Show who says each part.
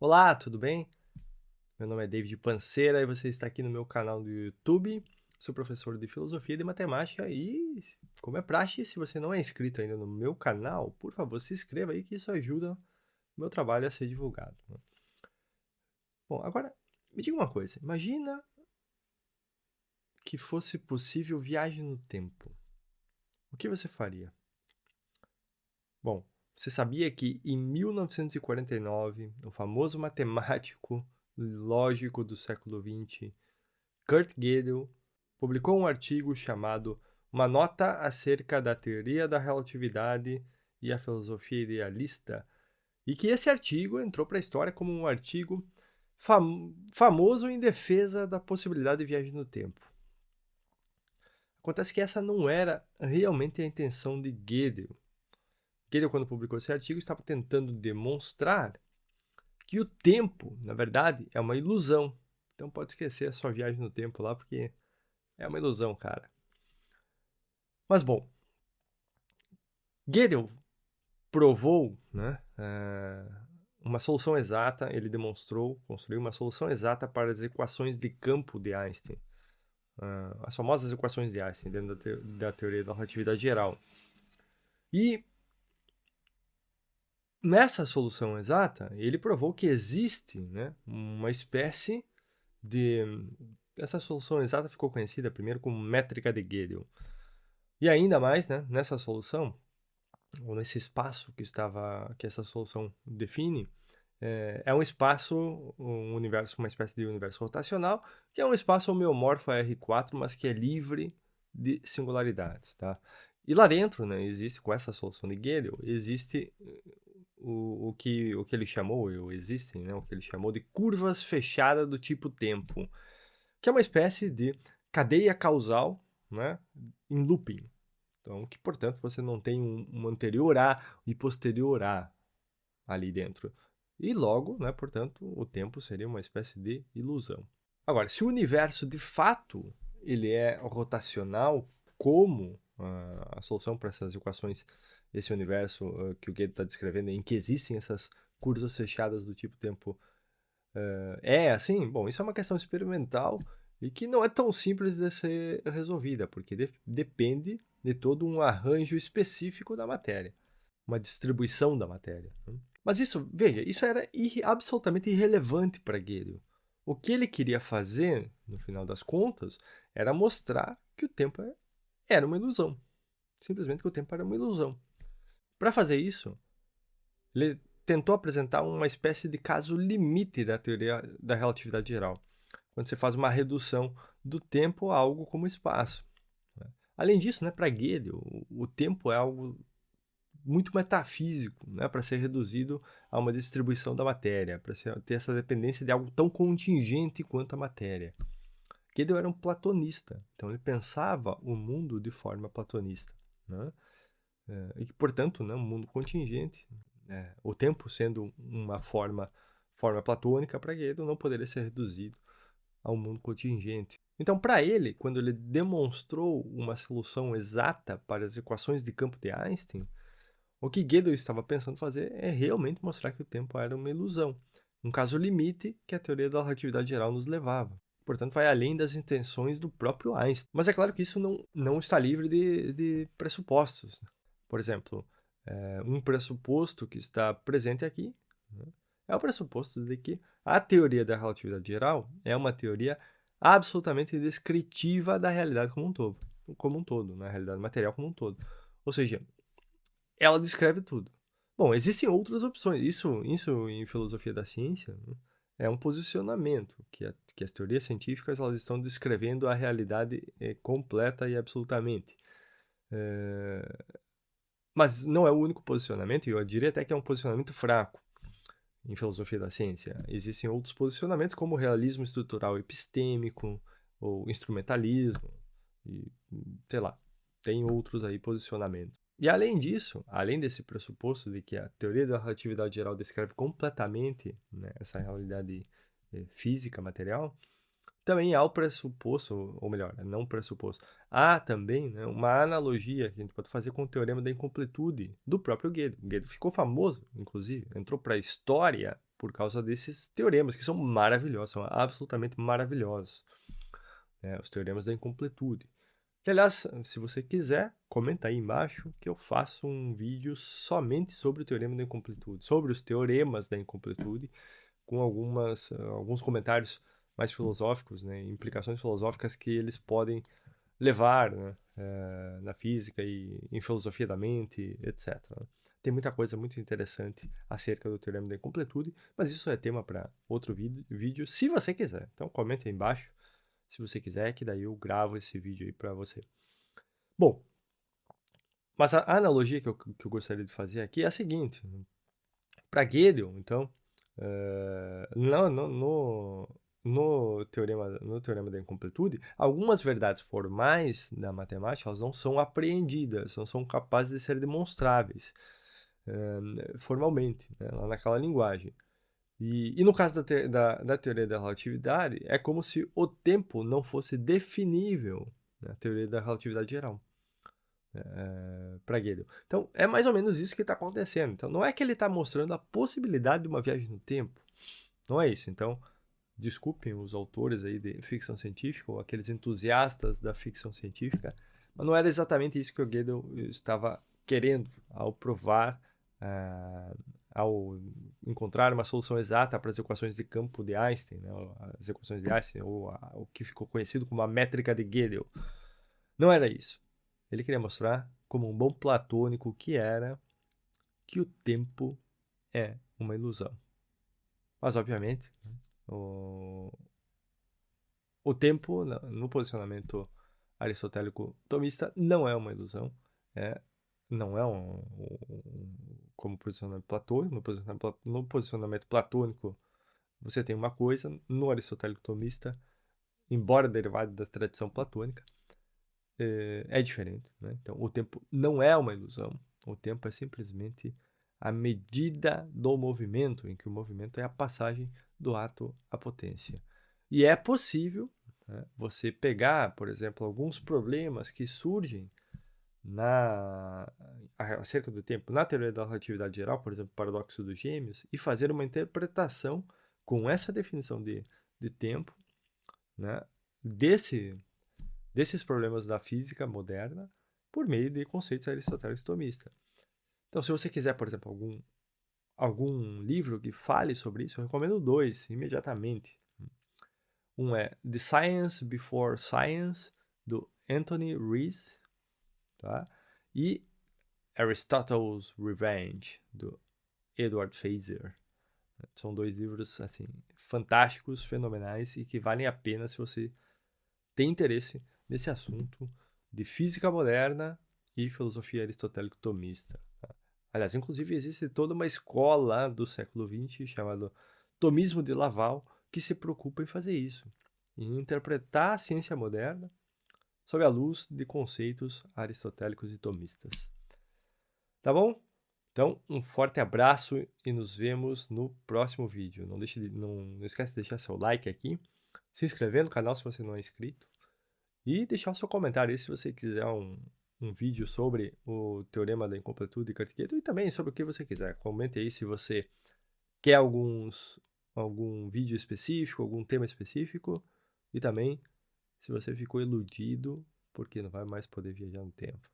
Speaker 1: Olá, tudo bem? Meu nome é David Panceira e você está aqui no meu canal do YouTube. Sou professor de filosofia e de matemática e, como é praxe, se você não é inscrito ainda no meu canal, por favor, se inscreva aí que isso ajuda o meu trabalho a ser divulgado, né? Bom, agora me diga uma coisa. Imagina que fosse possível viagem no tempo. O que você faria? Bom, você sabia que em 1949, o famoso matemático lógico do século XX, Kurt Gödel, publicou um artigo chamado Uma Nota acerca da Teoria da Relatividade e a Filosofia Idealista, e que esse artigo entrou para a história como um artigo famoso em defesa da possibilidade de viagem no tempo. Acontece que essa não era realmente a intenção de Gödel. Gödel, quando publicou esse artigo, estava tentando demonstrar que o tempo, na verdade, é uma ilusão. Então pode esquecer a sua viagem no tempo lá, porque é uma ilusão, cara. Mas bom, Gödel provou, né, uma solução exata, ele demonstrou, construiu uma solução exata para as equações de campo de Einstein. As famosas equações de Einstein, dentro da teoria da relatividade geral. E nessa solução exata, ele provou que existe, né, uma espécie de... Essa solução exata ficou conhecida primeiro como métrica de Gödel. E ainda mais, né, nessa solução, ou nesse espaço que essa solução define, é um espaço, um universo, uma espécie de universo rotacional, que é um espaço homeomorfo a R4, mas que é livre de singularidades, tá? E lá dentro, né, existe, com essa solução de Gödel, existe o que ele chamou, ou existem, né, o que ele chamou de curvas fechadas do tipo tempo, que é uma espécie de cadeia causal, né, em looping. Então, que, portanto, você não tem um anterior a e posterior a ali dentro. E logo, né, portanto, o tempo seria uma espécie de ilusão. Agora, se o universo de fato ele é rotacional, como a solução para essas equações, esse universo que o Gödel está descrevendo, em que existem essas curvas fechadas do tipo tempo, é assim? Bom, isso é uma questão experimental e que não é tão simples de ser resolvida, porque depende de todo um arranjo específico da matéria, uma distribuição da matéria, né? Mas isso, veja, isso era absolutamente irrelevante para Gödel. O que ele queria fazer, no final das contas, era mostrar que o tempo era uma ilusão. Simplesmente que o tempo era uma ilusão. Para fazer isso, ele tentou apresentar uma espécie de caso limite da teoria da relatividade geral, quando você faz uma redução do tempo a algo como espaço. Além disso, né, para Gödel, o tempo é algo muito metafísico, né, para ser reduzido a uma distribuição da matéria, para ter essa dependência de algo tão contingente quanto a matéria. Gödel era um platonista, então ele pensava o mundo de forma platonista, né? E que, portanto, né, um mundo contingente, o tempo sendo uma forma platônica para Gödel, não poderia ser reduzido a um mundo contingente. Então, para ele, quando ele demonstrou uma solução exata para as equações de campo de Einstein, o que Gödel estava pensando fazer é realmente mostrar que o tempo era uma ilusão, um caso limite que a teoria da relatividade geral nos levava. Portanto, vai além das intenções do próprio Einstein. Mas é claro que isso não está livre de pressupostos. Por exemplo, um pressuposto que está presente aqui, né, é o pressuposto de que a teoria da relatividade geral é uma teoria absolutamente descritiva da realidade como um todo, na realidade material como um todo. Ou seja, ela descreve tudo. Bom, existem outras opções. Isso em filosofia da ciência, né, é um posicionamento, que as teorias científicas elas estão descrevendo a realidade completa e absolutamente. Mas não é o único posicionamento, e eu diria até que é um posicionamento fraco em filosofia da ciência. Existem outros posicionamentos, como o realismo estrutural epistêmico, ou instrumentalismo, e sei lá, tem outros aí posicionamentos. E além disso, além desse pressuposto de que a teoria da relatividade geral descreve completamente, né, essa realidade física, material, também há o pressuposto, ou melhor, não pressuposto, há também, né, uma analogia que a gente pode fazer com o teorema da incompletude do próprio Gödel. Gödel ficou famoso, inclusive, entrou para a história por causa desses teoremas, que são maravilhosos, são absolutamente maravilhosos, né? Os teoremas da incompletude. Que, aliás, se você quiser, comenta aí embaixo que eu faço um vídeo somente sobre o teorema da incompletude, sobre os teoremas da incompletude, com alguns comentários mais filosóficos, né, implicações filosóficas que eles podem levar, né, na física e em filosofia da mente, etc. Tem muita coisa muito interessante acerca do teorema da incompletude, mas isso é tema para outro vídeo, se você quiser. Então comente aí embaixo se você quiser, que daí eu gravo esse vídeo aí para você. Bom, mas a analogia que eu gostaria de fazer aqui é a seguinte. Para Gödel, então, no teorema da incompletude, algumas verdades formais da matemática elas não são apreendidas, não são capazes de ser demonstráveis formalmente, né, lá naquela linguagem. E no caso da teoria da relatividade, é como se o tempo não fosse definível na teoria da relatividade geral, para Gödel. Então, é mais ou menos isso que está acontecendo. Então, não é que ele está mostrando a possibilidade de uma viagem no tempo. Não é isso. Então, desculpem os autores aí de ficção científica ou aqueles entusiastas da ficção científica, mas não era exatamente isso que o Gödel estava querendo ao provar, ao encontrar uma solução exata para as equações de campo de Einstein, né? As equações de Einstein, ou o que ficou conhecido como a métrica de Gödel. Não era isso. Ele queria mostrar, como um bom platônico que era, que o tempo é uma ilusão. Mas, obviamente, o tempo, no posicionamento aristotélico tomista, não é uma ilusão. Não é como posicionamento platônico. No posicionamento platônico, você tem uma coisa. No aristotélico tomista, embora derivado da tradição platônica, é diferente, né? Então, o tempo não é uma ilusão. O tempo é simplesmente a medida do movimento, em que o movimento é a passagem do ato à potência. E é possível, né, você pegar, por exemplo, alguns problemas que surgem acerca do tempo na teoria da relatividade geral, por exemplo, o paradoxo dos gêmeos, e fazer uma interpretação com essa definição de tempo, né, desses problemas da física moderna por meio de conceitos aristotélicos tomistas. Então, se você quiser, por exemplo, algum livro que fale sobre isso, eu recomendo 2 imediatamente. Um é The Science Before Science, do Anthony Rees, tá? E Aristotle's Revenge, do Edward Feser. São 2 livros assim fantásticos, fenomenais e que valem a pena se você tem interesse nesse assunto de física moderna e filosofia aristotélico-tomista. Tá? Aliás, inclusive existe toda uma escola do século XX chamada Tomismo de Laval que se preocupa em fazer isso, em interpretar a ciência moderna sob a luz de conceitos aristotélicos e tomistas. Tá bom? Então, um forte abraço e nos vemos no próximo vídeo. Não esquece de deixar seu like aqui, se inscrever no canal se você não é inscrito e deixar o seu comentário aí se você quiser um vídeo sobre o teorema da incompletude de Kurt-Gödel e também sobre o que você quiser. Comente aí se você quer algum vídeo específico, algum tema específico e também se você ficou iludido porque não vai mais poder viajar no tempo.